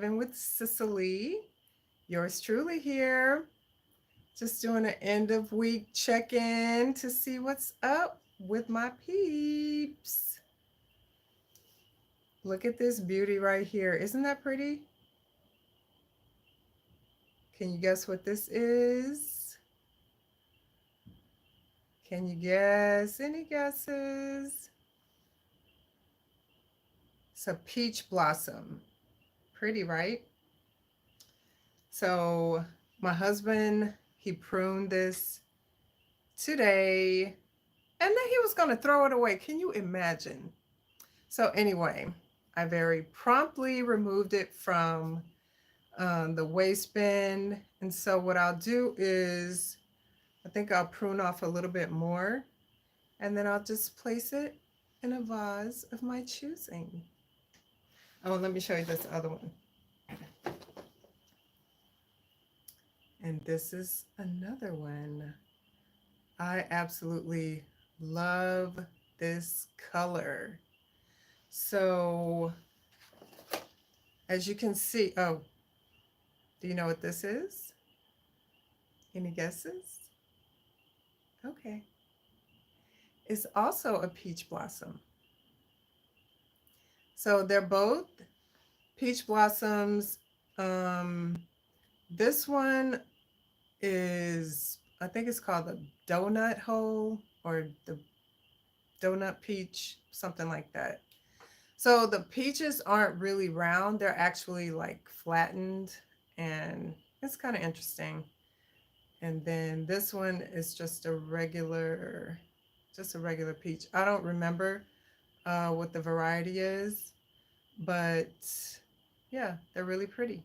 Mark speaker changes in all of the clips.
Speaker 1: with Cicely. Yours truly here. Just doing an end of week check in to see what's up with my peeps. Look at this beauty right here. Isn't that pretty? Can you guess what this is? Can you guess? Any guesses? It's a peach blossom. Pretty, right? So, my husband, he pruned this today and then he was going to throw it away. Can you imagine? So, anyway, I very promptly removed it from the waste bin. And so, what I'll do is I think I'll prune off a little bit more and then I'll just place it in a vase of my choosing. Oh, let me show you this other one. And this is another one. I absolutely love this color. So, as you can see, oh, do you know what this is? Any guesses? Okay. It's also a peach blossom. So they're both peach blossoms. Um, this one is, I think it's called the donut hole or the donut peach, something like that. So the peaches aren't really round, they're actually like flattened, and it's kind of interesting. And then this one is just a regular peach. I don't remember what the variety is, but yeah, they're really pretty.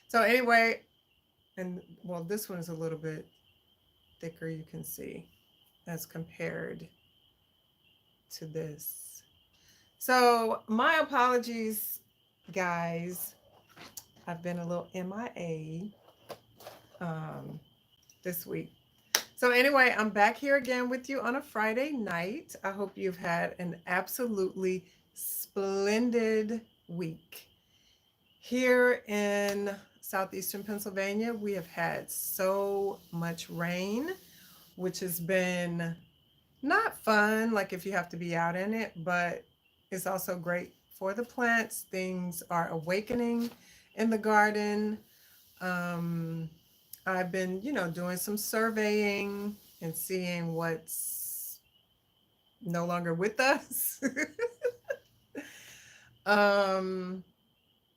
Speaker 1: So anyway, and well, this one is a little bit thicker, you can see, as compared to this. So my apologies, guys. I've been a little MIA um, this week. So anyway, I'm back here again with you on a Friday night. I hope you've had an absolutely splendid week. Here in southeastern Pennsylvania, we have had so much rain, which has been not fun, like if you have to be out in it, but it's also great for the plants. Things are awakening in the garden. Um, I've been, doing some surveying and seeing what's no longer with us. um,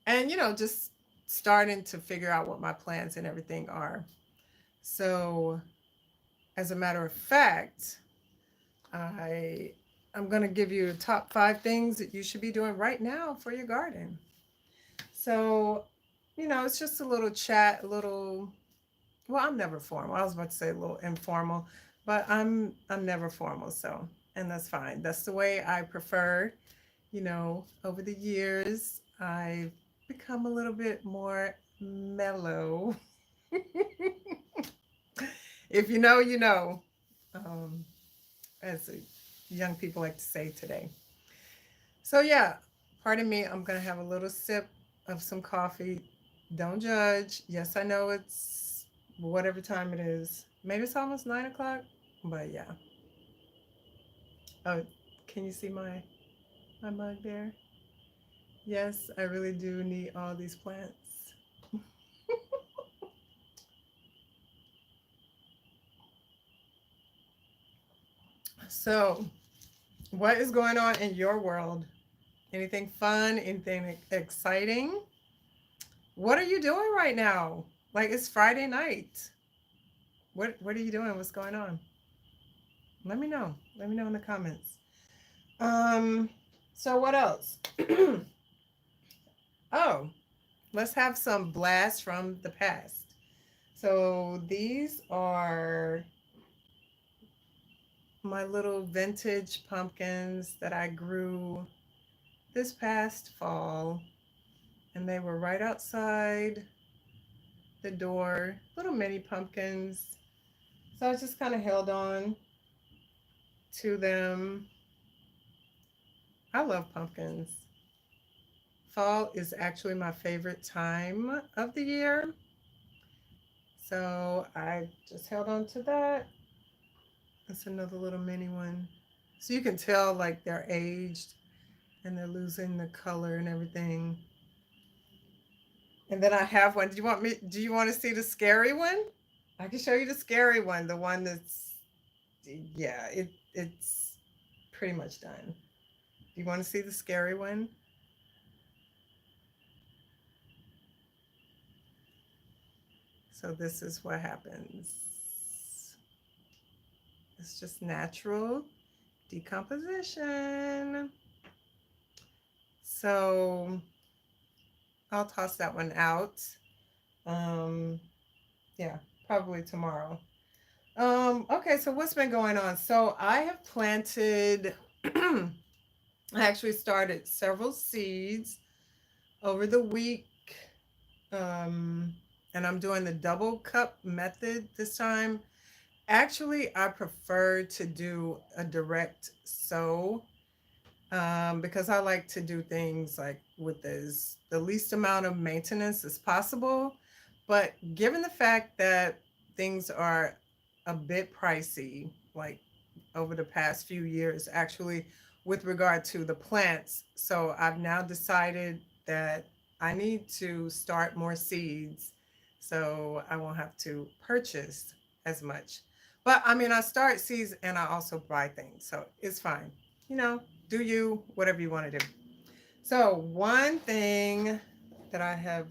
Speaker 1: and, just starting to figure out what my plans and everything are. So, as a matter of fact, I I'm going to give you the top 5 things that you should be doing right now for your garden. So, it's just a little chat, a little, well, I'm never formal. I was about to say a little informal, but I'm never formal, so and that's fine. That's the way I prefer. Over the years, I've become a little bit more mellow. If you know, you know, um, as young people like to say today. So yeah, pardon me. I'm gonna have a little sip of some coffee. Don't judge. Yes, I know it's whatever time it is. Maybe it's almost 9 o'clock, but yeah. Oh, can you see my mug there? Yes, I really do need all these plants. So, what is going on in your world? Anything fun? Anything exciting? What are you doing right now? Like it's Friday night. What are you doing? What's going on? Let me know. Let me know in the comments. Um, so what else? Oh, let's have some blasts from the past. So these are my little vintage pumpkins that I grew this past fall, and they were right outside the door, little mini pumpkins. So I just kind of held on to them. I love pumpkins. fall is actually my favorite time of the year. So I just held on to that. That's another little mini one. So you can tell like they're aged and they're losing the color and everything. And then I have one. Do you want to see the scary one? I can show you the scary one, the one that's yeah, it's pretty much done. Do you want to see the scary one? So this is what happens. It's just natural decomposition. So I'll toss that one out. Um, yeah, probably tomorrow. Okay, so what's been going on? So I have planted, I actually started several seeds over the week. Um, and I'm doing the double cup method this time. Actually, I prefer to do a direct sow because I like to do things like with the least amount of maintenance as possible. But given the fact that things are a bit pricey, like over the past few years, actually, with regard to the plants, so I've now decided that I need to start more seeds so I won't have to purchase as much. But I mean, I start seeds and I also buy things, so it's fine. You know, do you, whatever you want to do. So one thing that I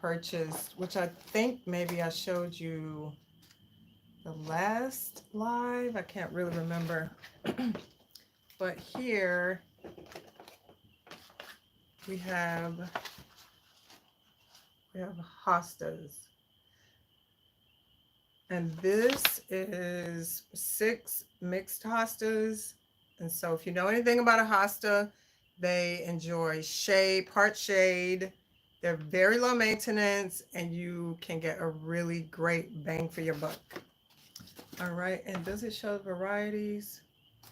Speaker 1: purchased, which I think maybe I showed you the last live. I can't really remember. But here we have hostas. And this is 6 mixed hostas. And so if you know anything about a hosta, they enjoy shade, part shade. They're very low maintenance and you can get a really great bang for your buck. All right, and does it show varieties?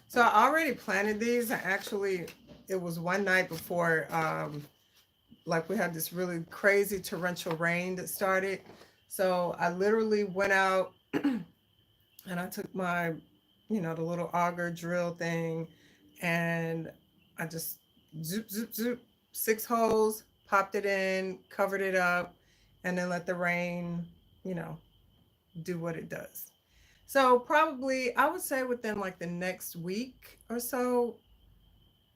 Speaker 1: So I already planted these. It was one night before, like we had this really crazy torrential rain that started. So I literally went out and I took my, the little auger drill thing and I just zoop, zoop, zoop, 6 holes, popped it in, covered it up, and then let the rain, you know, do what it does. So probably I would say within like the next week or so,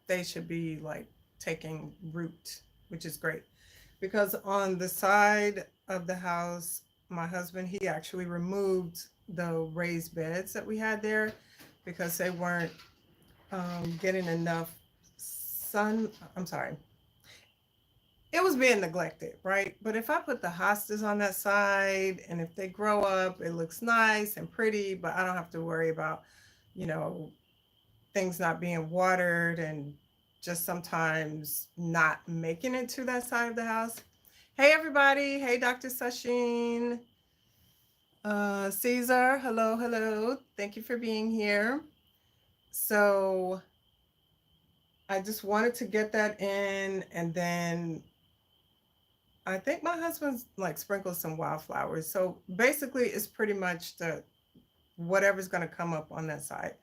Speaker 1: they should be like taking root, which is great. Because on the side of the house, my husband, he actually removed the raised beds that we had there because they weren't getting enough sun. I'm sorry. It was being neglected, right? But if I put the hostas on that side and if they grow up, it looks nice and pretty, but I don't have to worry about, you know, things not being watered and just sometimes not making it to that side of the house. Hey, everybody. Hey, Dr. Sashin. Caesar, hello, hello. Thank you for being here. So I just wanted to get that in. And then I think my husband's like sprinkled some wildflowers. So basically, it's pretty much the whatever's going to come up on that side.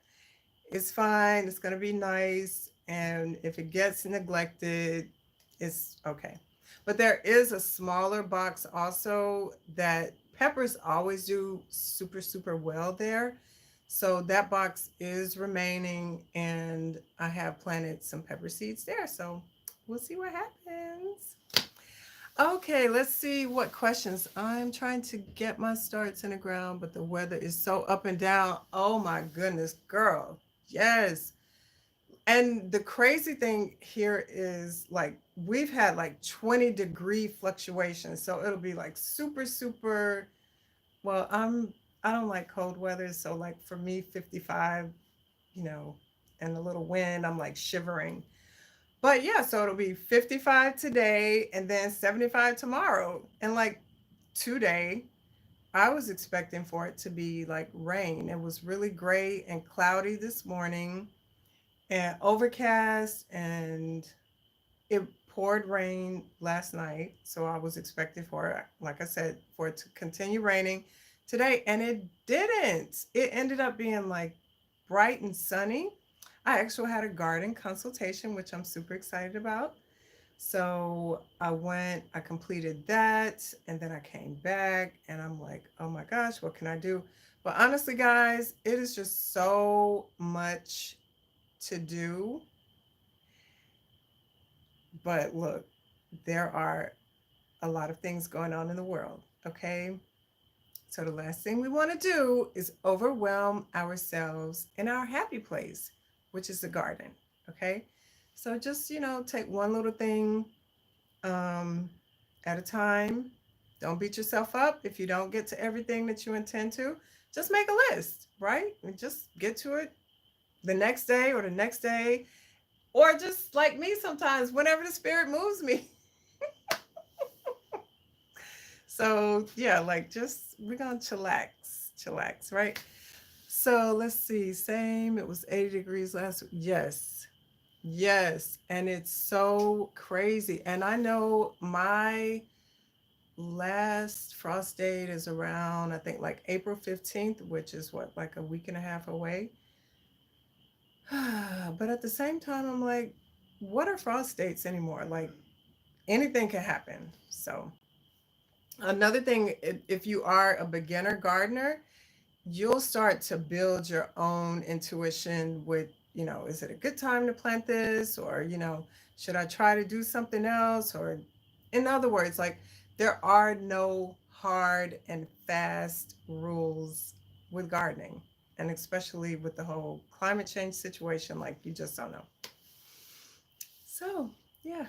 Speaker 1: It's fine. It's going to be nice. And if it gets neglected, it's okay. But there is a smaller box also that peppers always do super, super well there. So that box is remaining and I have planted some pepper seeds there. So we'll see what happens. Okay, let's see what questions. I'm trying to get my starts in the ground, but the weather is so up and down. Oh my goodness, girl. Yes. And the crazy thing here is like we've had like 20-degree fluctuations. So it'll be like super, super. Well, I don't like cold weather. So like for me, 55, you know, and a little wind, I'm like shivering. But yeah, so it'll be 55 today and then 75 tomorrow. And like today, I was expecting for it to be like rain. It was really gray and cloudy this morning. and overcast, and it poured rain last night. So I was expecting for it, like I said, for it to continue raining today, and it didn't. It ended up being like bright and sunny. I actually had a garden consultation, which I'm super excited about. So I went, I completed that, and then I came back and I'm like, oh my gosh, what can I do? But honestly, guys, it is just so much to do. But look, there are a lot of things going on in the world, okay? So the last thing we want to do is overwhelm ourselves in our happy place, which is the garden, okay? So just, take one little thing um, at a time. Don't beat yourself up if you don't get to everything that you intend to. Just make a list, right? And just get to it the next day or the next day, or just like me sometimes, whenever the spirit moves me. So, yeah, like just we're going to chillax, right? So let's see. Same. It was 80 degrees last week. Yes. Yes. And it's so crazy. And I know my last frost date is around, I think, like April 15th, which is what, like a week and a half away. But at the same time, I'm like, what are frost dates anymore? Like anything can happen. So, another thing, if you are a beginner gardener, you'll start to build your own intuition with, is it a good time to plant this? Or, should I try to do something else? Or, in other words, like there are no hard and fast rules with gardening. And especially with the whole climate change situation, like you just don't know. So, yeah.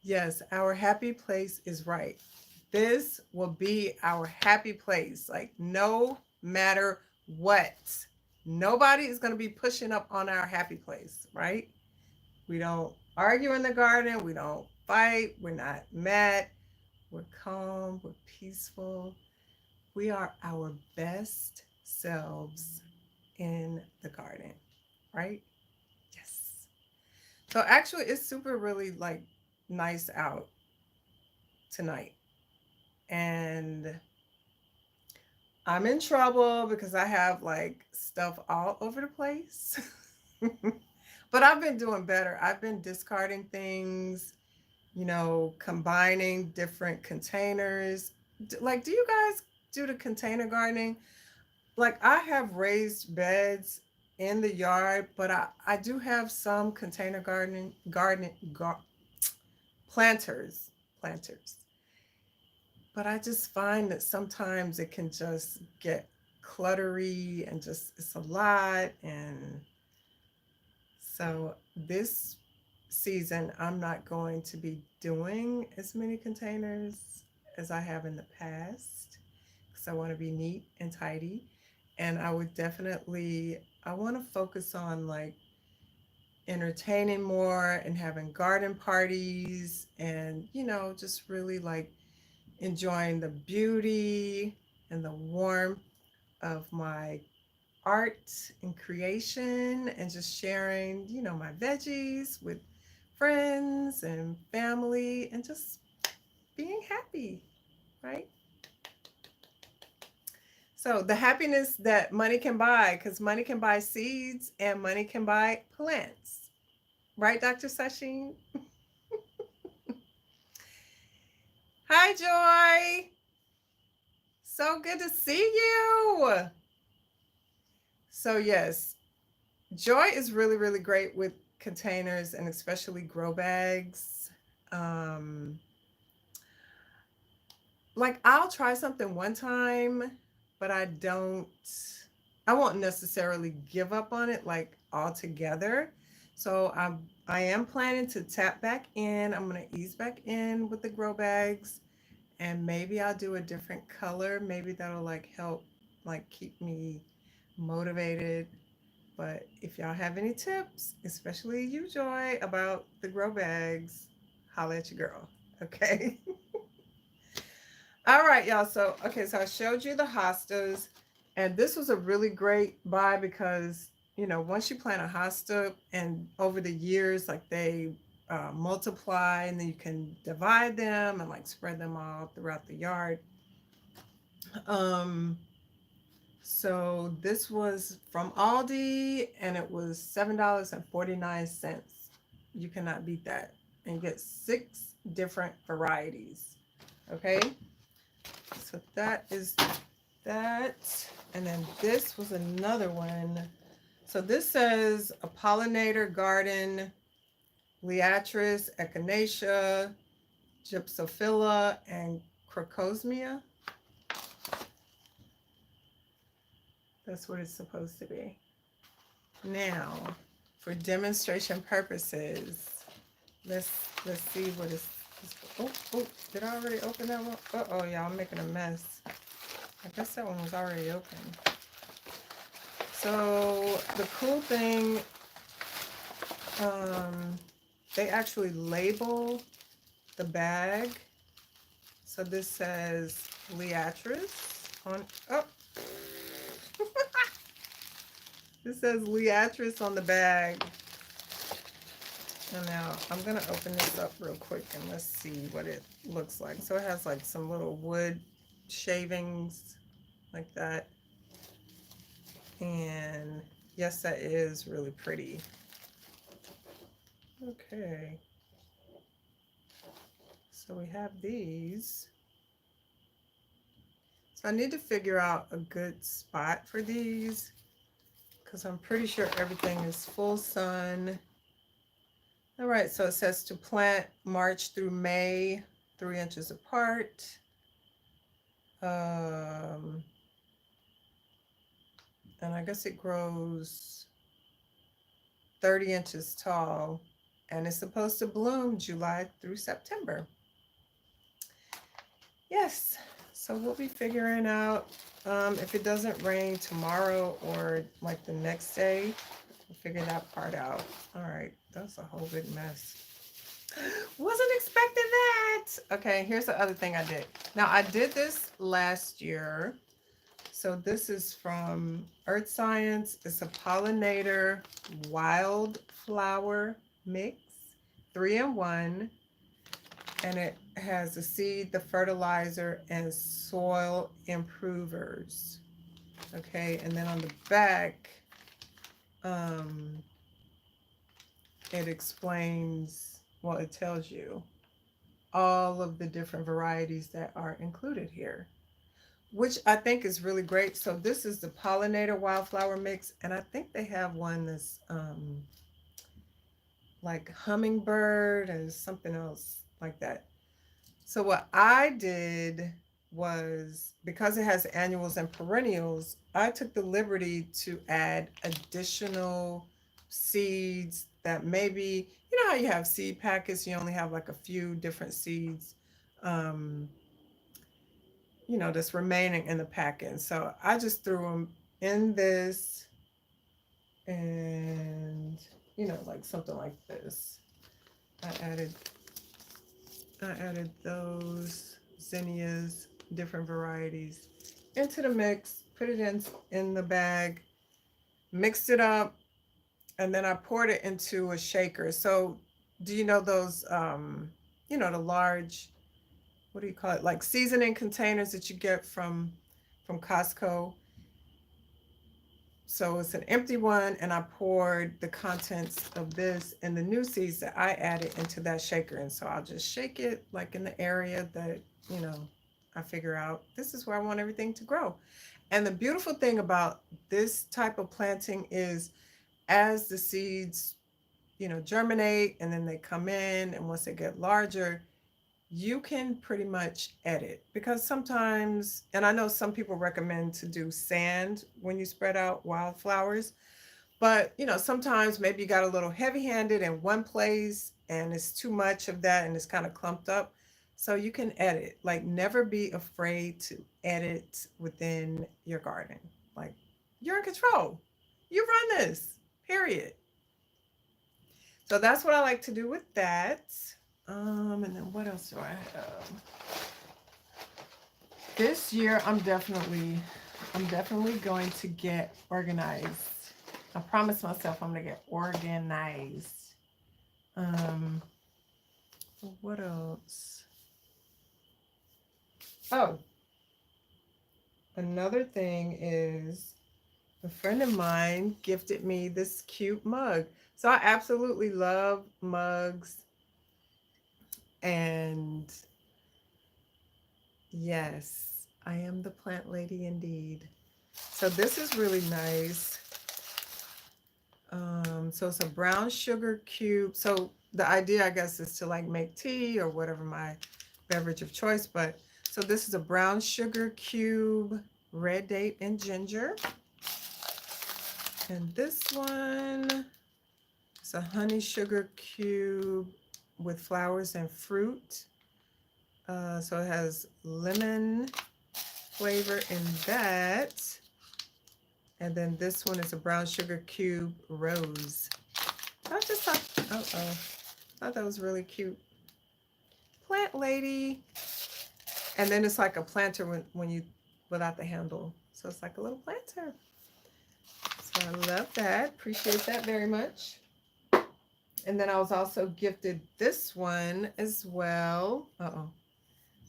Speaker 1: Yes, our happy place is right. This will be our happy place. Like, no matter what, nobody is going to be pushing up on our happy place, right? We don't argue in the garden. We don't fight. We're not mad. We're calm. We're peaceful. We are our best selves in the garden, right? Yes. So, actually, it's super really like nice out tonight. And I'm in trouble because I have like stuff all over the place. But I've been doing better. I've been discarding things, combining different containers. Like, do you guys do the container gardening? Like, I have raised beds in the yard, but I do have some container planters, planters. But I just find that sometimes it can just get cluttery and just it's a lot. And so this season, I'm not going to be doing as many containers as I have in the past because I want to be neat and tidy. And I would definitely, I want to focus on like entertaining more and having garden parties and, just really like enjoying the beauty and the warmth of my art and creation and just sharing, my veggies with friends and family and just being happy, right? So, the happiness that money can buy, because money can buy seeds and money can buy plants, right, Dr. Sashin? Hi, Joy. So good to see you. So, yes, Joy is really, really great with containers and especially grow bags. Um, like I'll try something one time, but I won't necessarily give up on it like altogether. So I am planning to tap back in. I'm gonna ease back in with the grow bags and maybe I'll do a different color. Maybe that'll like help like keep me motivated. But if y'all have any tips, especially you, Joy, about the grow bags, holla at your girl. Okay. All right, y'all. So I showed you the hostas, and this was a really great buy because once you plant a hosta and over the years, like they multiply and then you can divide them and like spread them all throughout the yard. Um, so this was from Aldi and it was $7.49. You cannot beat that. And you get 6 different varieties. Okay, so that is that. And then this was another one. So this says a pollinator garden, Liatris, Echinacea, Gypsophila, and Crocosmia. That's what it's supposed to be. Now, for demonstration purposes, let's see what is. Oh, did I already open that one? Oh, yeah, I'm making a mess. I guess that one was already open. So the cool thing, they actually label the bag. So this says Liatris on, oh, this says Liatris on the bag. And now I'm going to open this up real quick and let's see what it looks like. So it has like some little wood shavings like that. And yes, that is really pretty. Okay. So we have these. So I need to figure out a good spot for these because I'm pretty sure everything is full sun. All right, so it says to plant March through May, 3 inches apart. And I guess it grows 30 inches tall and it's supposed to bloom July through September. Yes, so we'll be figuring out if it doesn't rain tomorrow or like the next day, we'll figure that part out. All right, that's a whole big mess. Wasn't expecting that. Okay, here's the other thing I did. Now I did this last year. So this is from Earth Science. It's a pollinator wildflower mix, 3-in-1. And it has the seed, the fertilizer, and soil improvers. Okay, and then on the back, it explains, well, it tells you all of the different varieties that are included here, which I think is really great. So this is the pollinator wildflower mix, and I think they have one that's like hummingbird and something else like that. So what I did was, because it has annuals and perennials, I took the liberty to add additional seeds that maybe, you know how you have seed packets, you only have like a few different seeds, that's remaining in the packet. And so I just threw them in this and, like something like this. I added those zinnias, different varieties, into the mix, put it in the bag, mixed it up, and then I poured it into a shaker. So do you know those, the large, what do you call it? Like seasoning containers that you get from Costco. So it's an empty one, and I poured the contents of this and the new seeds that I added into that shaker. And so I'll just shake it like in the area that, I figure out this is where I want everything to grow. And the beautiful thing about this type of planting is as the seeds, germinate and then they come in, and once they get larger, you can pretty much edit, because sometimes, and I know some people recommend to do sand when you spread out wildflowers, but sometimes maybe you got a little heavy-handed in one place and it's too much of that and it's kind of clumped up. So you can edit, like never be afraid to edit within your garden. Like you're in control. You run this, period. So that's what I like to do with that. And then what else do I have? This year, I'm definitely going to get organized I promised myself I'm gonna get organized. Um, what else? Oh, another thing is a friend of mine gifted me this cute mug. So I absolutely love mugs. And yes, I am the plant lady indeed. So this is really nice. So it's a brown sugar cube. So the idea, I guess, is to like make tea or whatever my beverage of choice. But so this is a brown sugar cube, red date and ginger. And this one is a honey sugar cube with flowers and fruit. So it has lemon flavor in that. And then this one is a brown sugar cube rose. I just thought, thought that was really cute. Plant lady. And then it's like a planter when you, without the handle. So it's like a little planter. So I love that. Appreciate that very much. And then I was also gifted this one as well.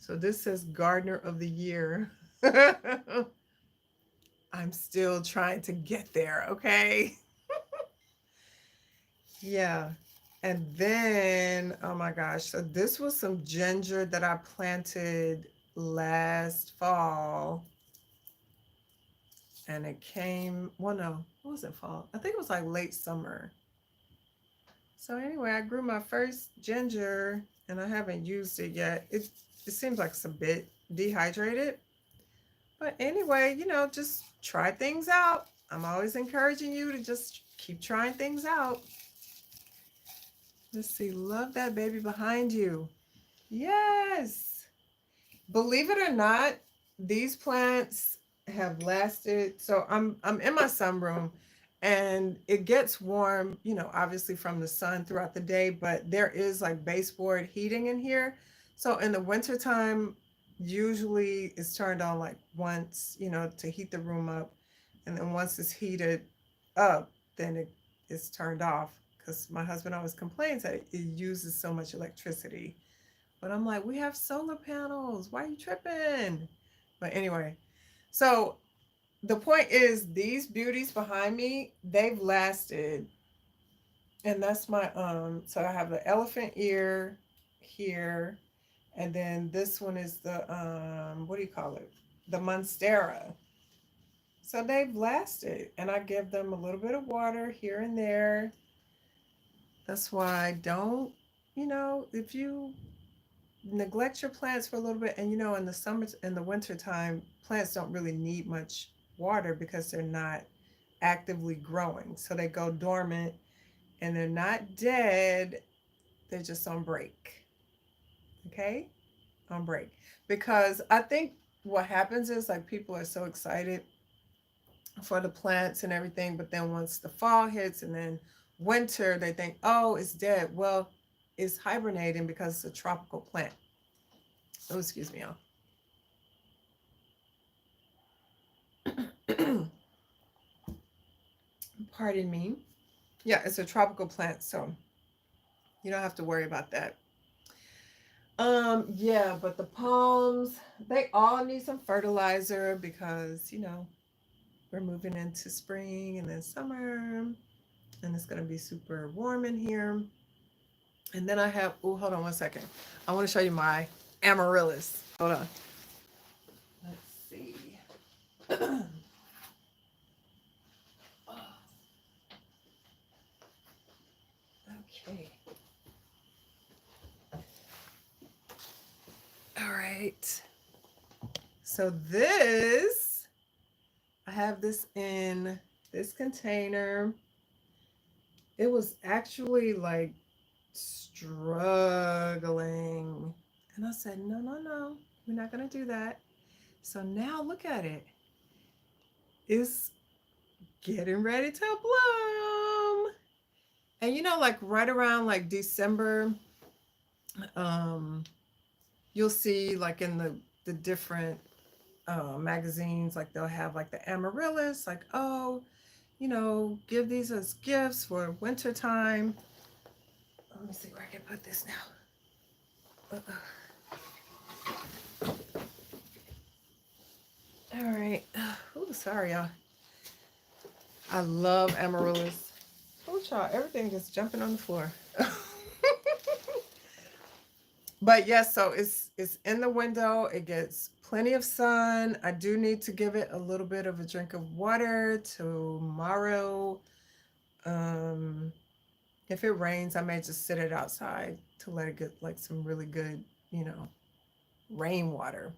Speaker 1: So this says Gardener of the Year. I'm still trying to get there, okay? Yeah. And then, oh my gosh, so this was some ginger that I planted last fall. And it came, well, no, it wasn't fall. I think it was like late summer. So anyway, I grew my first ginger and I haven't used it yet. It seems like it's a bit dehydrated. But anyway, just try things out. I'm always encouraging you to just keep trying things out. Let's see, love that baby behind you. Yes. Believe it or not, these plants have lasted. So I'm in my sunroom and it gets warm, obviously from the sun throughout the day, but there is like baseboard heating in here. So in the wintertime, usually it's turned on like once, to heat the room up. And then once it's heated up, then it is turned off because my husband always complains that it uses so much electricity. But I'm like, we have solar panels. Why are you tripping? But anyway, so the point is these beauties behind me, they've lasted. And that's my so I have the elephant ear here. And then this one is the what do you call it? The Monstera. So they've lasted. And I give them a little bit of water here and there. That's why I don't, if you neglect your plants for a little bit, and in the summer, in the winter time, plants don't really need much water because they're not actively growing, so they go dormant and they're not dead, they're just on break. Okay, on break. Because I think what happens is like people are so excited for the plants and everything, but then once the fall hits and then winter, they think, oh, it's dead. Well, it's hibernating because it's a tropical plant. Oh, excuse me, y'all. Pardon me. Yeah, it's a tropical plant, so you don't have to worry about that. Yeah, but the palms, they all need some fertilizer because, we're moving into spring and then summer, and it's gonna be super warm in here. And then I have, oh, hold on one second. I want to show you my amaryllis. Hold on. Let's see. Okay. All right. So this, I have this in this container. It was actually like struggling. And I said, no, no, no, we're not going to do that. So now look at it. It's getting ready to bloom. And like right around like December, um, you'll see like in the different magazines, like they'll have like the amaryllis, like, oh, give these as gifts for winter time. Let me see where I can put this now. All right. Oh, sorry, y'all. I love amaryllis. Oh, child, everything just jumping on the floor. But yes, so it's in the window. It gets plenty of sun. I do need to give it a little bit of a drink of water tomorrow. Um, if it rains, I may just sit it outside to let it get like some really good, you know, rainwater.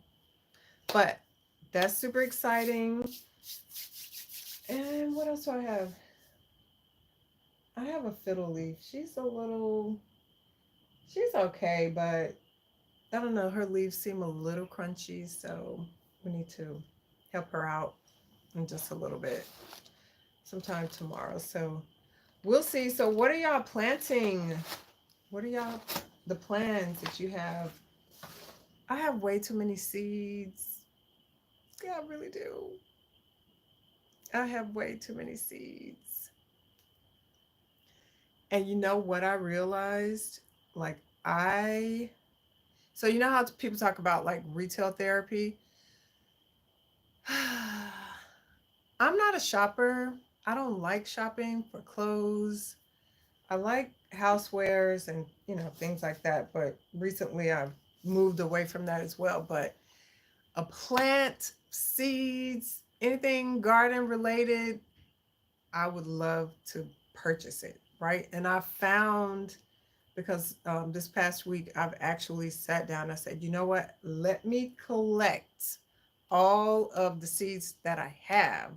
Speaker 1: But that's super exciting. And what else do I have? I have a fiddle leaf. She's okay, but I don't know. Her leaves seem a little crunchy, so we need to help her out in just a little bit sometime tomorrow. So we'll see. So, what are y'all planting? What are the plans that you have? I have way too many seeds. Yeah, I really do. I have way too many seeds. And you know what I realized? Like, so you know how people talk about like retail therapy? I'm not a shopper. I don't like shopping for clothes. I like housewares and, things like that. But recently I've moved away from that as well. But a plant, seeds, anything garden related, I would love to purchase it. Right. And I found, because this past week I've actually sat down. I said, you know what? Let me collect all of the seeds that I have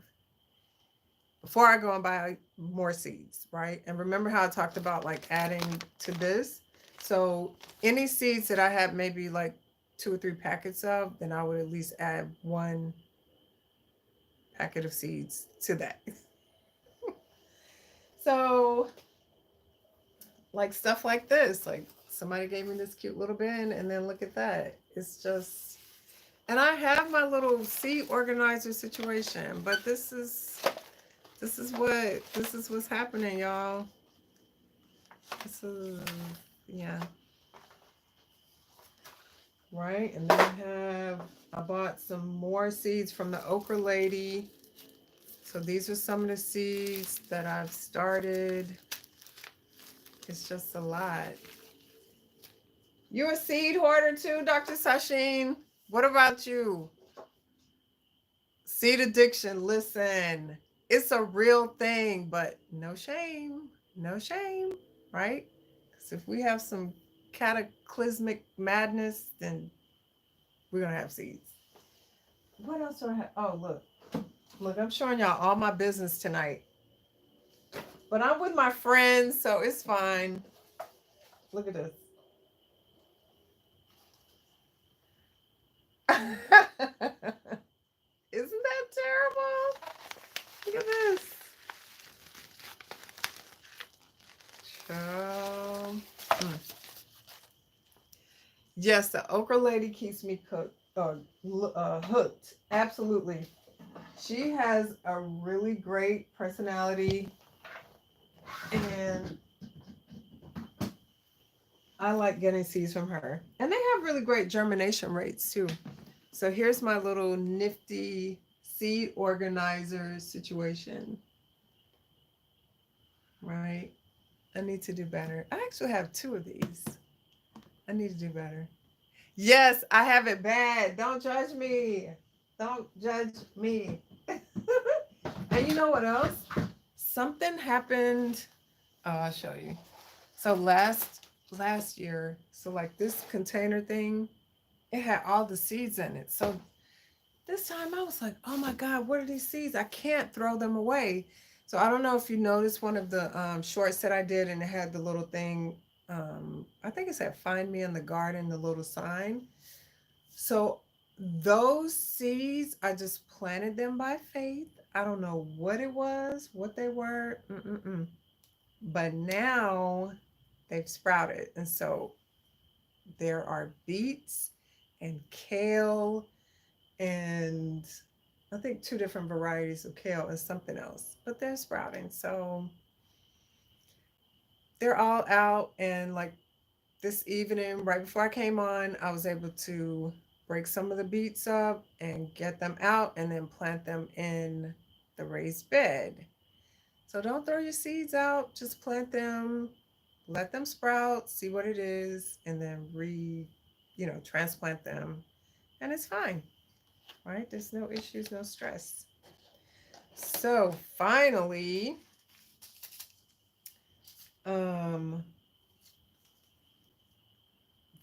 Speaker 1: before I go and buy more seeds, right? And remember how I talked about like adding to this? So any seeds that I have maybe like 2 or 3 packets of, then I would at least add 1 packet of seeds to that. So like stuff like this, like somebody gave me this cute little bin, and then look at that. It's just, and I have my little seed organizer situation, but this is what's happening, y'all. This is, yeah, right. And then I bought some more seeds from the okra lady. So these are some of the seeds that I've started. It's just a lot. You a seed hoarder too, Dr. Sashin? What about you? Seed addiction, listen, it's a real thing, but no shame. No shame, right? Because if we have some cataclysmic madness, then we're going to have seeds. What else do I have? Oh, look. Look, I'm showing y'all all my business tonight. But I'm with my friends, so it's fine. Look at this. Isn't that terrible? Look at this. Mm. Yes, the okra lady keeps me hooked. Absolutely. She has a really great personality, and I like getting seeds from her. And they have really great germination rates too. So here's my little nifty seed organizer situation. Right? I need to do better. I actually have 2 of these. I need to do better. Yes, I have it bad. Don't judge me. Don't judge me. And you know what else? Something happened. Oh, I'll show you. So last year, so like this container thing, it had all the seeds in it. So this time I was like, oh my God, what are these seeds? I can't throw them away. So I don't know if you noticed one of the shorts that I did, and it had the little thing. I think it said "Find me in the garden," the little sign. So those seeds, I just planted them by faith. I don't know what it was, what they were. Mm-mm-mm. But now they've sprouted. And so there are beets and kale and I think 2 different varieties of kale and something else, but they're sprouting. So they're all out. And like this evening, right before I came on, I was able to break some of the beets up and get them out and then plant them in the raised bed. So don't throw your seeds out, just plant them, let them sprout, see what it is, and then transplant them. And it's fine, right? There's no issues, no stress. So finally, um,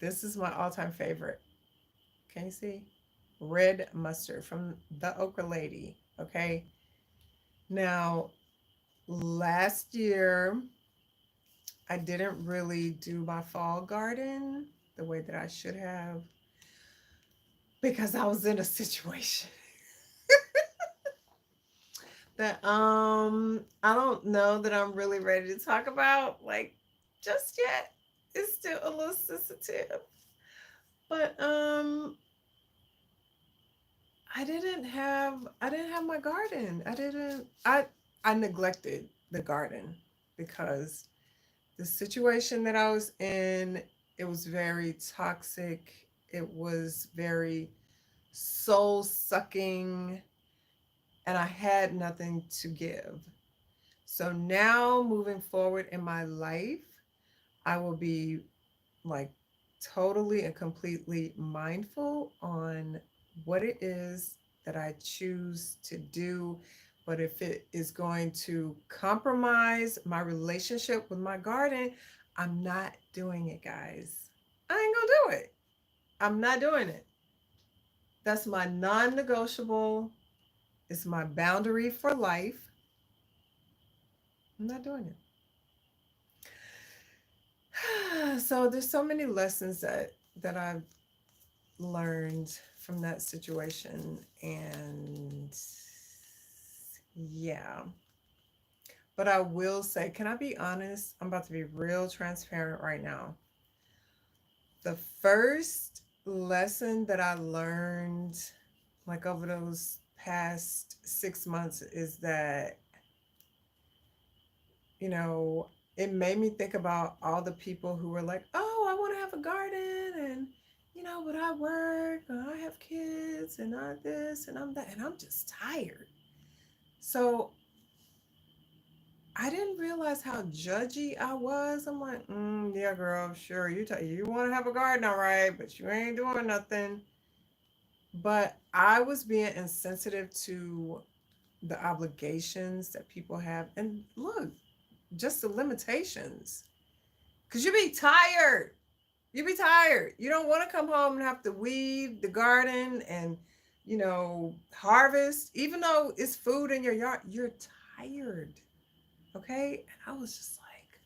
Speaker 1: this is my all-time favorite. Can you see? Red mustard from the Okra Lady. Okay. Now, last year, I didn't really do my fall garden the way that I should have because I was in a situation that I don't know that I'm really ready to talk about like just yet. It's still a little sensitive. But I didn't have my garden. I neglected the garden because the situation that I was in, it was very toxic. It was very soul sucking, and I had nothing to give. So now moving forward in my life, I will be like totally and completely mindful on what it is that I choose to do. But if it is going to compromise my relationship with my garden, I'm not doing it, guys. I ain't gonna do it. I'm not doing it. That's my non negotiable. It's my boundary for life. I'm not doing it. So there's so many lessons that I've learned from that situation. And yeah, but I will say, can I be honest? I'm about to be real transparent right now. The first lesson that I learned, like over those past 6 months, is that, you know, it made me think about all the people who were like, oh, I want to have a garden, and but I work and I have kids and I this and I'm that, and I'm just tired. So I didn't realize how judgy I was. I'm like, yeah, girl, sure, you want to have a garden, all right, but you ain't doing nothing. But I was being insensitive to the obligations that people have, and look, just the limitations. Cause you be tired. You be tired. You don't want to come home and have to weed the garden and harvest, even though it's food in your yard. You're tired. Okay. And I was just like,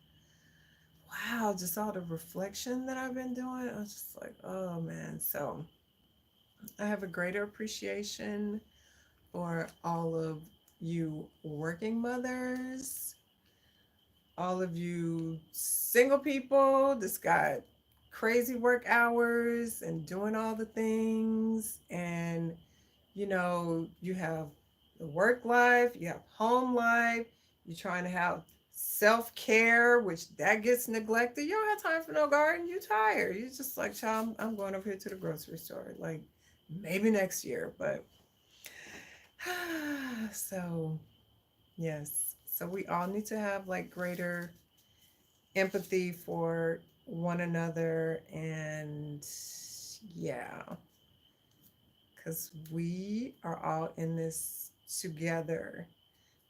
Speaker 1: wow, just all the reflection that I've been doing. I was just like, oh man. So I have a greater appreciation for all of you working mothers, all of you single people that's got crazy work hours and doing all the things. And, you have the work life, you have home life, you're trying to have self care, which that gets neglected. You don't have time for no garden. You're tired. You're just like, child, I'm going over here to the grocery store. Like, maybe next year. But so, yes. So we all need to have like greater empathy for one another. And yeah, because we are all in this together.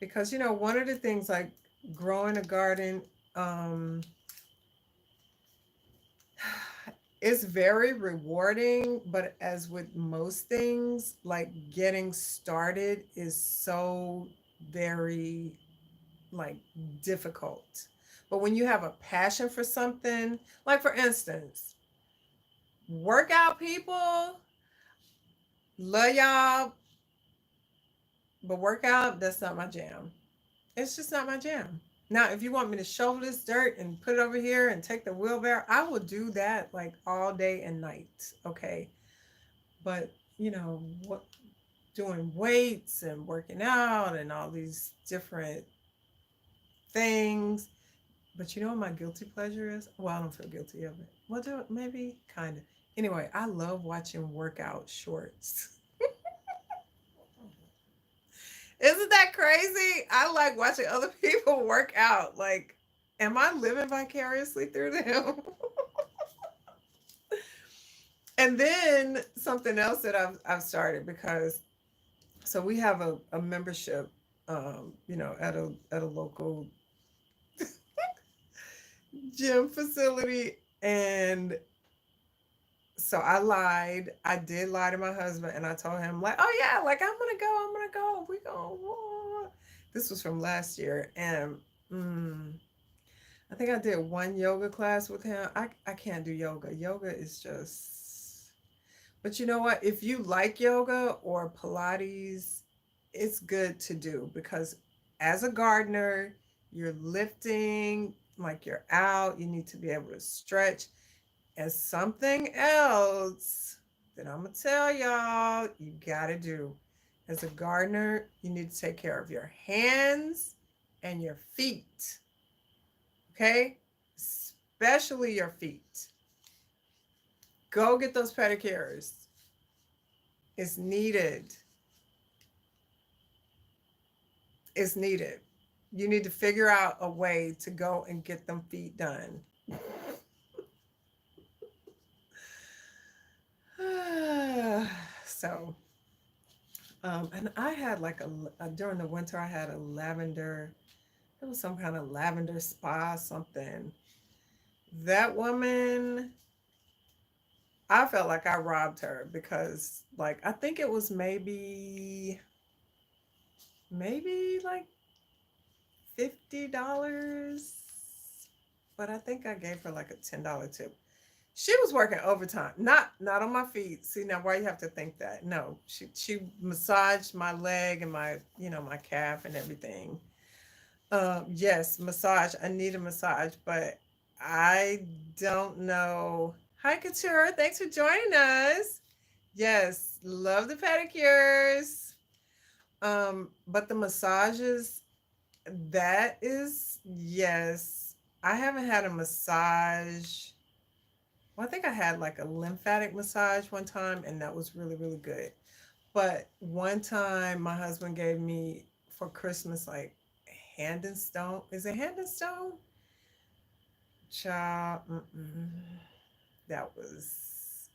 Speaker 1: Because, one of the things like growing a garden, um, it's very rewarding, but as with most things, like getting started is so very like difficult. But when you have a passion for something, like for instance, workout people, love y'all, but workout, that's not my jam. It's just not my jam. Now, if you want me to shovel this dirt and put it over here and take the wheelbarrow, I will do that like all day and night. Okay. But what? doing weights and working out and all these different things. But you know what my guilty pleasure is? Well, I don't feel guilty of it. Well, do it maybe kind of. Anyway, I love watching workout shorts. Isn't that crazy? I like watching other people work out. Like, am I living vicariously through them? And then something else that I've started because so we have a membership, at a local gym facility, and so I lied. I did lie to my husband, and I told him like, "Oh yeah, like I'm gonna go. I'm gonna go. We go." This was from last year, and mm, I think I did one yoga class with him. I can't do yoga. Yoga is just. But you know what? If you like yoga or Pilates, it's good to do because as a gardener, you're lifting, like you're out, you need to be able to stretch. And something else that I'm going to tell y'all you got to do as a gardener, you need to take care of your hands and your feet. Okay? Especially your feet. Go get those pedicures. It's needed. It's needed. You need to figure out a way to go and get them feet done. So, and I had like during the winter, I had a lavender, it was some kind of lavender spa, something. That woman, I felt like I robbed her because, like, I think it was maybe like $50, but I think I gave her like a $10 tip. She was working overtime, not on my feet. See now why you have to think that? No, she massaged my leg and my calf and everything. Yes, massage. I need a massage, but I don't know. Hi, Couture. Thanks for joining us. Yes, love the pedicures. But the massages, that is yes. I haven't had a massage. Well, I think I had like a lymphatic massage one time, and that was really, really good. But one time, my husband gave me for Christmas like hand and stone. Is it hand and stone? Child, that was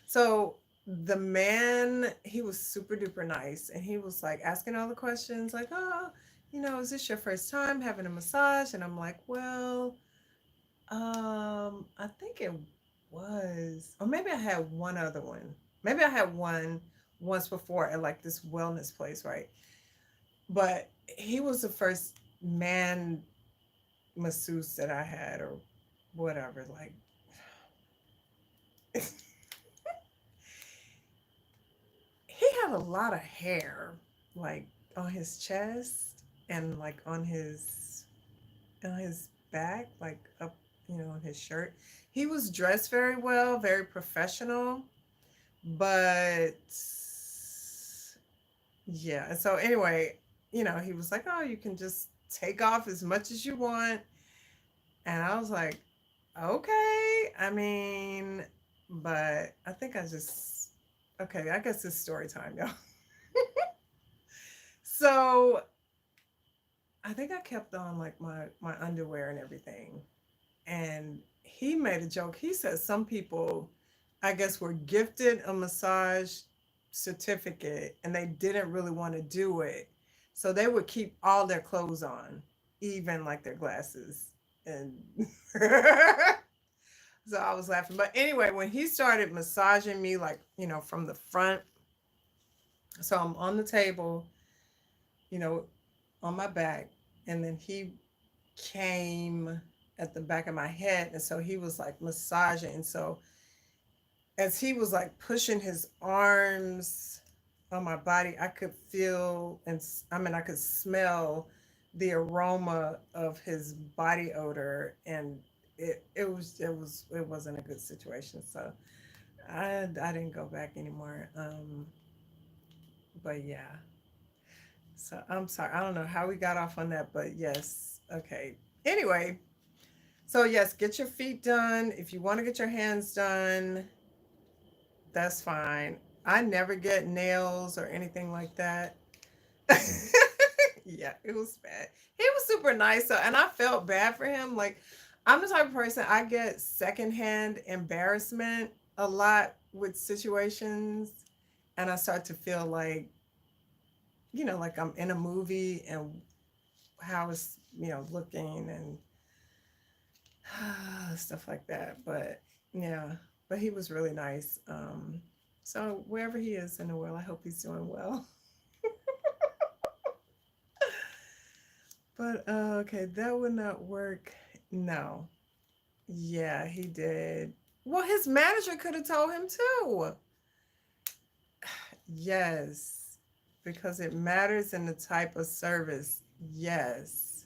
Speaker 1: so. The man, he was super duper nice, and he was like asking all the questions, like, "Oh, is this your first time having a massage?" And I'm like, "Well, I think it was, or maybe I had one other one. Maybe I had one once before at like this wellness place, right? But he was the first man masseuse that I had, or whatever. Like, he had a lot of hair, like on his chest and like on his back, like up, on his shirt. He was dressed very well, very professional, but yeah. And so anyway, he was like, "Oh, you can just take off as much as you want." And I was like, "Okay." I mean, but I think I just okay, I guess it's story time, y'all. So I think I kept on like my underwear and everything. And he made a joke. He said some people, I guess, were gifted a massage certificate and they didn't really want to do it. So they would keep all their clothes on, even like their glasses. And so I was laughing. But anyway, when he started massaging me, like, from the front, so I'm on the table, you know, on my back, and then he came at the back of my head. And so he was like massaging. And so as he was like pushing his arms on my body, I could feel I could smell the aroma of his body odor, and it wasn't a good situation. So I didn't go back anymore. But yeah. So I'm sorry. I don't know how we got off on that, but yes. Okay. Anyway, so yes, get your feet done. If you want to get your hands done, that's fine. I never get nails or anything like that. Yeah, it was bad. He was super nice, so and I felt bad for him. Like, I'm the type of person I get secondhand embarrassment a lot with situations, and I start to feel like, like I'm in a movie and how it's, looking and stuff like that. But yeah, but he was really nice. So wherever he is in the world, I hope he's doing well. But okay, that would not work. No. Yeah, he did. Well, his manager could have told him too. Yes, because it matters in the type of service. Yes.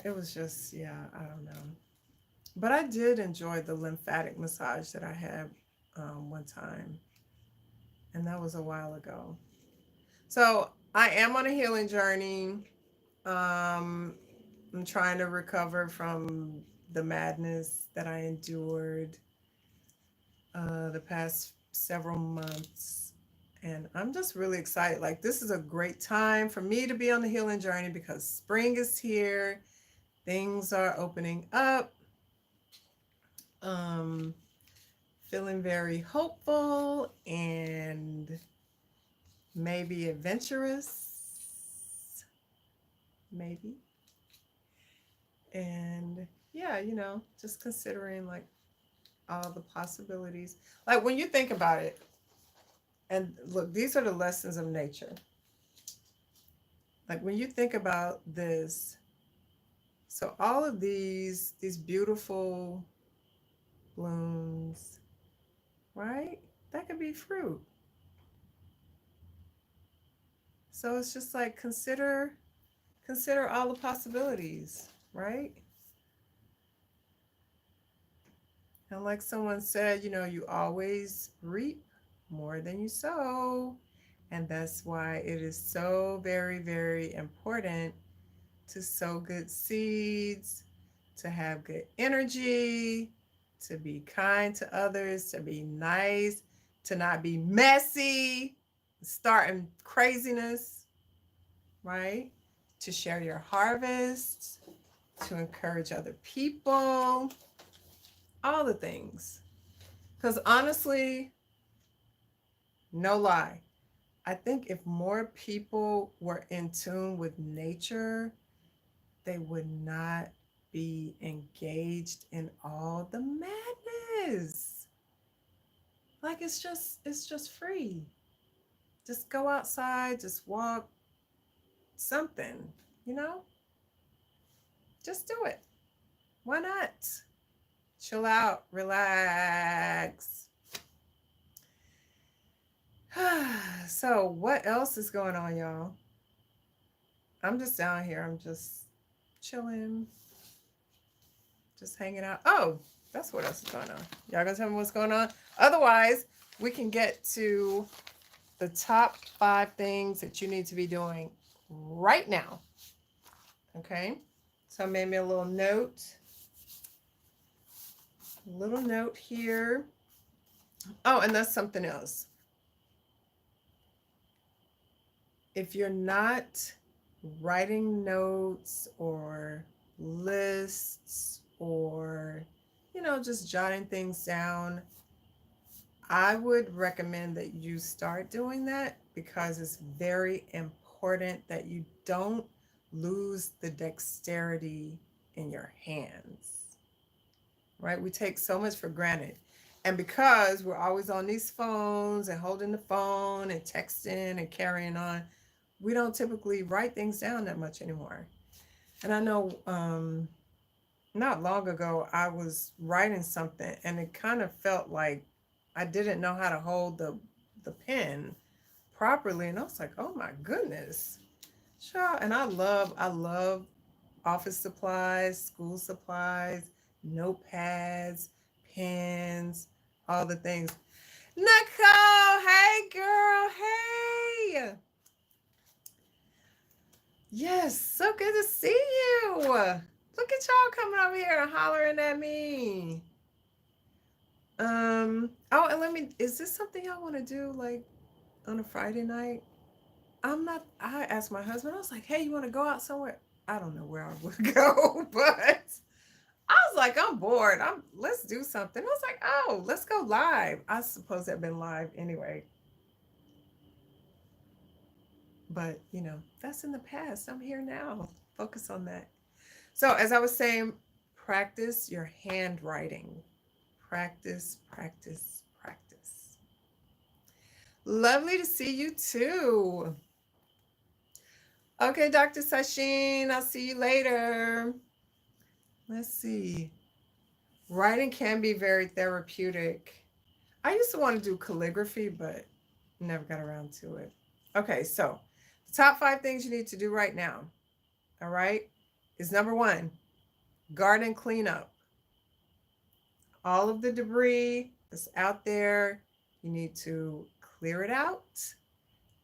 Speaker 1: It was just, yeah, I don't know. But I did enjoy the lymphatic massage that I had one time, and that was a while ago. So I am on a healing journey. Um, I'm trying to recover from the madness that I endured the past several months. And I'm just really excited. Like, this is a great time for me to be on the healing journey because spring is here, things are opening up. Um, Feeling very hopeful and maybe adventurous, maybe. And yeah, just considering like all the possibilities. Like when you think about it, and look, these are the lessons of nature. Like when you think about this, so all of these beautiful blooms, right? That could be fruit. So it's just like consider all the possibilities, right? And like someone said, you always reap more than you sow. And that's why it is so very, very important to sow good seeds, to have good energy, to be kind to others, to be nice, to not be messy, starting craziness, right? To share your harvest, to encourage other people, all the things. Because honestly, no lie, I think if more people were in tune with nature, they would not be engaged in all the madness. Like it's just free. Just go outside, just walk, something, you know? Just do it. Why not? Chill out, relax. So, what else is going on, y'all? I'm just down here. I'm just chilling, just hanging out. Oh, that's what else is going on. Y'all gonna tell me what's going on? Otherwise, we can get to the top 5 things that you need to be doing right now. Okay. So I made me a little note here. Oh, and that's something else. If you're not writing notes or lists or, just jotting things down, I would recommend that you start doing that because it's very important that you don't lose the dexterity in your hands, right? We take so much for granted. And because we're always on these phones and holding the phone and texting and carrying on, we don't typically write things down that much anymore. And I know not long ago, I was writing something and it kind of felt like I didn't know how to hold the pen properly. And I was like, oh my goodness. Sure. And I love office supplies, school supplies, notepads, pens, all the things. Nicole, hey girl, hey. Yes, so good to see you. Look at y'all coming over here and hollering at me. Oh, and is this something y'all want to do like on a Friday night? I asked my husband, I was like, hey, you want to go out somewhere? I don't know where I would go, but I was like, I'm bored. Let's do something. I was like, oh, let's go live. I suppose that'd been live anyway. But that's in the past. I'm here now. Focus on that. So as I was saying, practice your handwriting. Practice, practice, practice. Lovely to see you too. Okay, Dr. Sashin, I'll see you later. Let's see. Writing can be very therapeutic. I used to want to do calligraphy, but never got around to it. Okay, so the top 5 things you need to do right now, all right, is number 1, garden cleanup. All of the debris that's out there, you need to clear it out,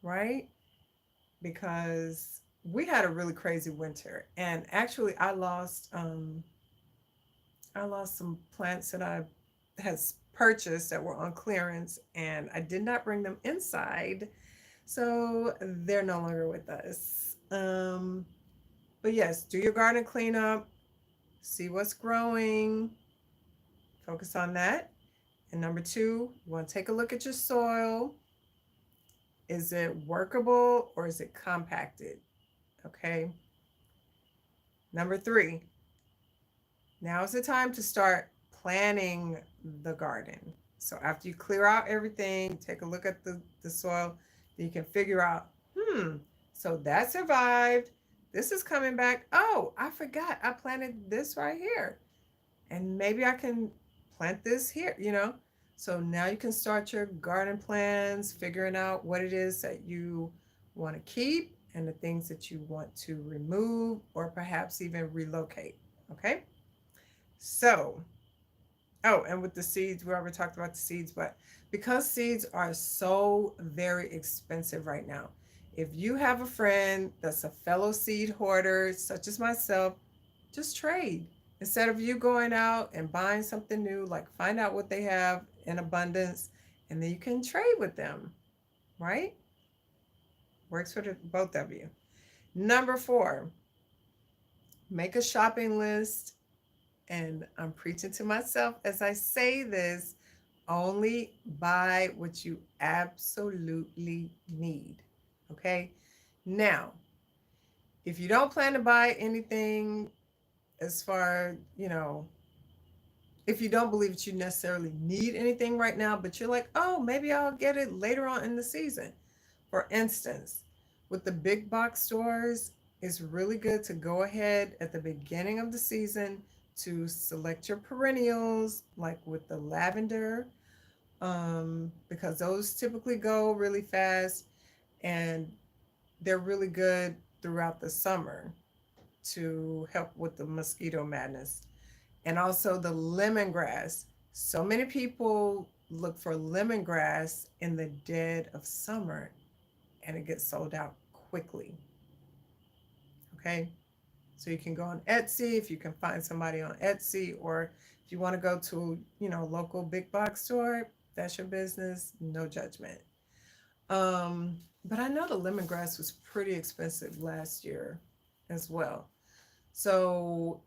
Speaker 1: right? Because we had a really crazy winter, and actually I lost some plants that I had purchased that were on clearance, and I did not bring them inside, so they're no longer with us. But yes, do your garden cleanup, see what's growing, focus on that. And number 2, you want to take a look at your soil. Is it workable or is it compacted? Okay. Number 3, now is the time to start planning the garden. So after you clear out everything, take a look at the soil, you can figure out, so that survived. This is coming back. Oh, I forgot. I planted this right here. And maybe I can plant this here. So now you can start your garden plans, figuring out what it is that you want to keep and the things that you want to remove or perhaps even relocate. Okay. So, oh, and with the seeds, we already talked about the seeds, but because seeds are so very expensive right now, if you have a friend that's a fellow seed hoarder, such as myself, just trade. Instead of you going out and buying something new, like find out what they have in abundance and then you can trade with them, right? Works for both of you. Number 4, make a shopping list. And I'm preaching to myself as I say this, only buy what you absolutely need. Okay. Now, if you don't plan to buy anything, as far, if you don't believe that you necessarily need anything right now, but you're like, oh, maybe I'll get it later on in the season. For instance, with the big box stores, it's really good to go ahead at the beginning of the season to select your perennials, like with the lavender, because those typically go really fast and they're really good throughout the summer to help with the mosquito madness. And also the lemongrass. So many people look for lemongrass in the dead of summer and it gets sold out quickly. Okay. So you can go on Etsy if you can find somebody on Etsy, or if you want to go to, local big box store, that's your business, no judgment. But I know the lemongrass was pretty expensive last year as well. So,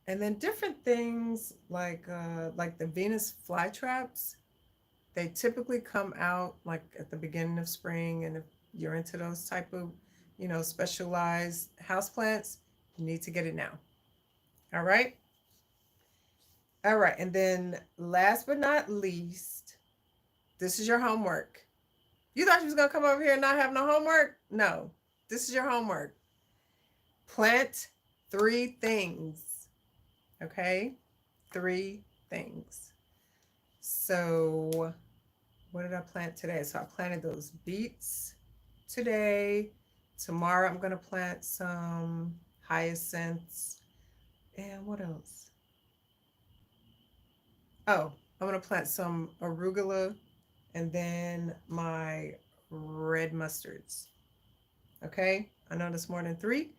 Speaker 1: and then different things like the Venus flytraps, they typically come out like at the beginning of spring. And if you're into those type of, specialized houseplants, you need to get it now. All right. All right. And then last but not least, this is your homework. You thought you was going to come over here and not have no homework? No, this is your homework. Plant 3 things. Okay. 3 things. So what did I plant today? So I planted those beets today. Tomorrow I'm going to plant some hyacinths. And what else? Oh, I'm going to plant some arugula and then my red mustards. Okay, I know that's more than three,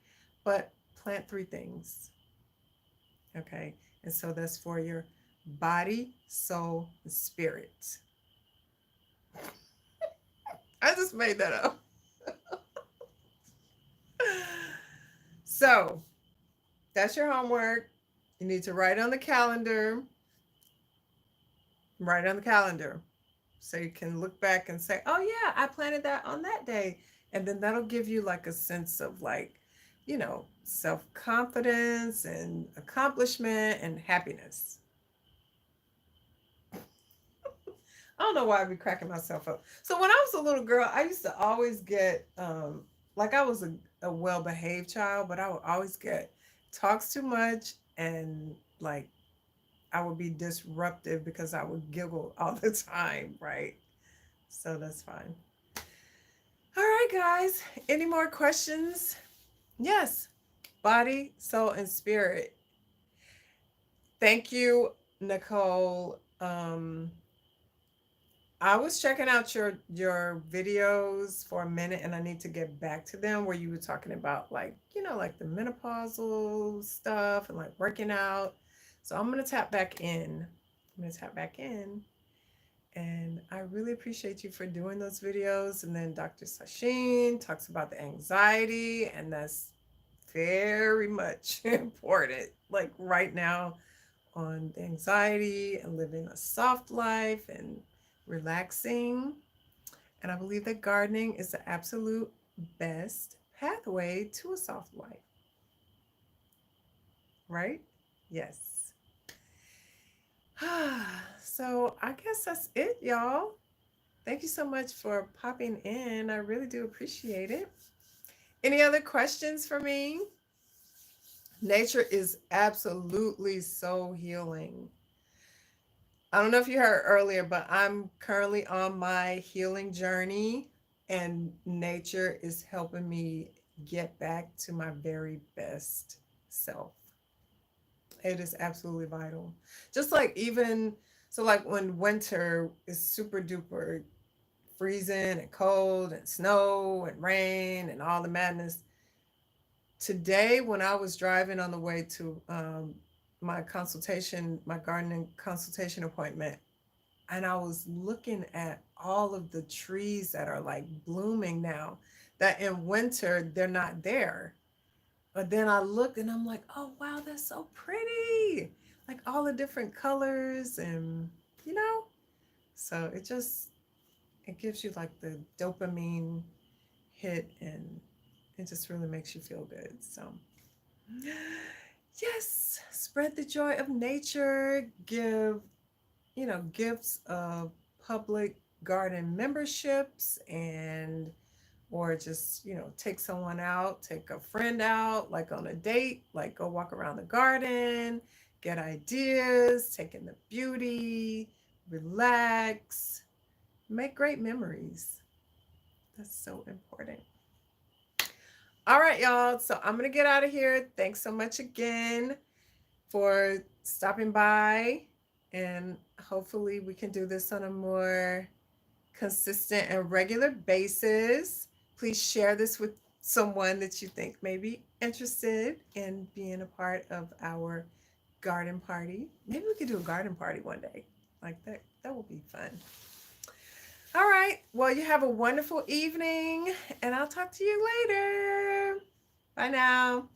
Speaker 1: but plant three things. Okay, and so that's for your body, soul, and spirit. I just made that up. So that's your homework. You need to write on the calendar. Write on the calendar so you can look back and say, oh, yeah, I planted that on that day. And then that'll give you like a sense of like, self confidence and accomplishment and happiness. I don't know why I'd be cracking myself up. So when I was a little girl, I used to always get, like I was a well behaved child, but I would always get talks too much and like I would be disruptive because I would giggle all the time, right? So that's fine. All right, guys. Any more questions? Yes. Body, soul, and spirit. Thank you, Nicole. I was checking out your videos for a minute and I need to get back to them where you were talking about like, like the menopausal stuff and like working out. So I'm gonna tap back in. I'm gonna tap back in. And I really appreciate you for doing those videos. And then Dr. Sasheen talks about the anxiety, and that's very much important. Like right now, on the anxiety and living a soft life and relaxing. And I believe that gardening is the absolute best pathway to a soft life, right? Yes. So I guess that's it, y'all. Thank you so much for popping in. I really do appreciate it. Any other questions for me? Nature is absolutely so healing. I don't know if you heard earlier, but I'm currently on my healing journey, and nature is helping me get back to my very best self. It is absolutely vital. Just like even so, like when winter is super duper freezing and cold and snow and rain and all the madness. Today, when I was driving on the way to my consultation, my gardening consultation appointment, and I was looking at all of the trees that are like blooming now, that in winter they're not there. But then I looked and I'm like, oh wow, that's so pretty. Like all the different colors and you know, so it gives you like the dopamine hit and it just really makes you feel good. So yes, spread the joy of nature, give, gifts of public garden memberships and or just, take someone out, take a friend out, like on a date, like go walk around the garden, get ideas, take in the beauty, relax, make great memories. That's so important. All right, y'all. So I'm going to get out of here. Thanks so much again for stopping by. And hopefully, we can do this on a more consistent and regular basis. Please share this with someone that you think may be interested in being a part of our garden party. Maybe we could do a garden party one day. Like that. That would be fun. All right. Well, you have a wonderful evening, and I'll talk to you later. Bye now.